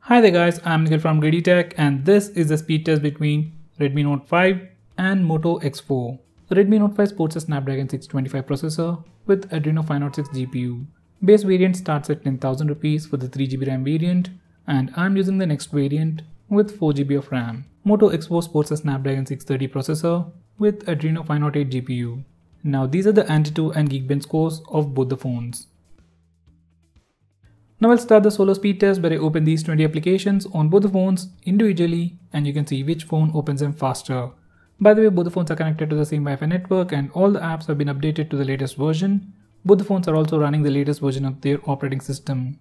Hi there guys, I'm Nikhil from GreedyTech and this is the speed test between Redmi Note 5 and Moto X4. The Redmi Note 5 sports a Snapdragon 625 processor with Adreno 506 GPU. Base variant starts at 10,000 rupees for the 3GB RAM variant and I'm using the next variant with 4GB of RAM. Moto X4 sports a Snapdragon 630 processor with Adreno 508 GPU. Now these are the Antutu and Geekbench scores of both the phones. Now I'll start the solo speed test where I open these 20 applications on both the phones individually and you can see which phone opens them faster. By the way, both the phones are connected to the same Wi-Fi network and all the apps have been updated to the latest version. Both the phones are also running the latest version of their operating system.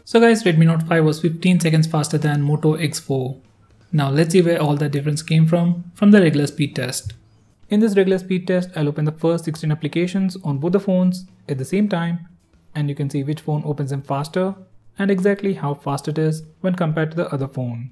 So guys, Redmi Note 5 was 15 seconds faster than Moto X4. Now let's see where all that difference came from the regular speed test. In this regular speed test, I'll open the first 16 applications on both the phones at the same time and you can see which phone opens them faster and exactly how fast it is when compared to the other phone.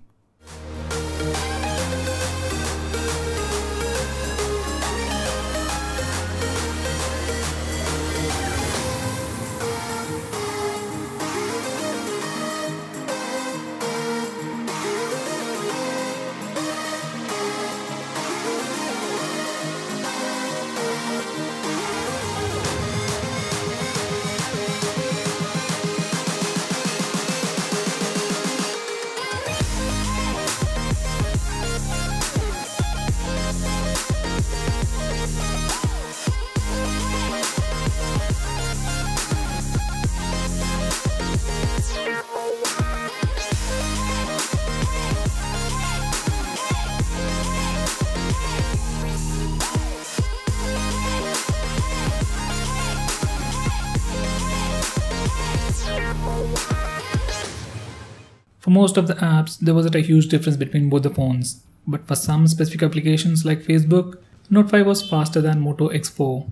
For most of the apps, there wasn't a huge difference between both the phones, but for some specific applications like Facebook, Note 5 was faster than Moto X4.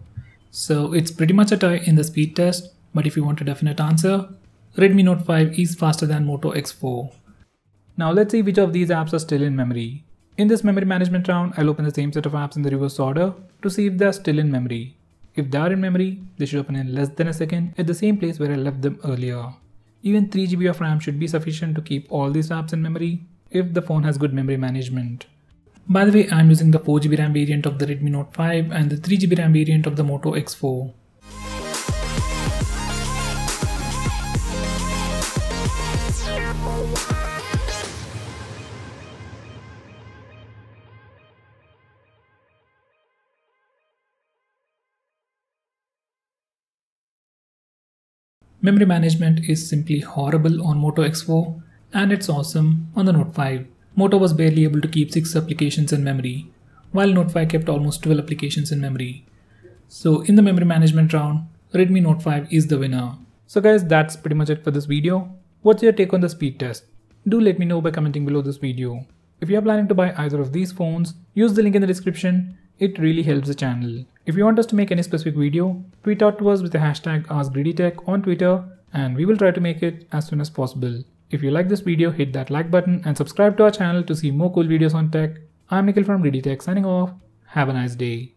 So it's pretty much a tie in the speed test, but if you want a definite answer, Redmi Note 5 is faster than Moto X4. Now let's see which of these apps are still in memory. In this memory management round, I'll open the same set of apps in the reverse order to see if they are still in memory. If they are in memory, they should open in less than a second at the same place where I left them earlier. Even 3GB of RAM should be sufficient to keep all these apps in memory if the phone has good memory management. By the way, I'm using the 4GB RAM variant of the Redmi Note 5 and the 3GB RAM variant of the Moto X4. Memory management is simply horrible on Moto X4 and it's awesome on the Note 5. Moto was barely able to keep 6 applications in memory, while Note 5 kept almost 12 applications in memory. So in the memory management round, Redmi Note 5 is the winner. So guys, that's pretty much it for this video. What's your take on the speed test? Do let me know by commenting below this video. If you are planning to buy either of these phones, use the link in the description. It really helps the channel. If you want us to make any specific video, tweet out to us with the hashtag AskGreedyTech on Twitter and we will try to make it as soon as possible. If you like this video, hit that like button and subscribe to our channel to see more cool videos on tech. I'm Nikhil from GreedyTech signing off. Have a nice day.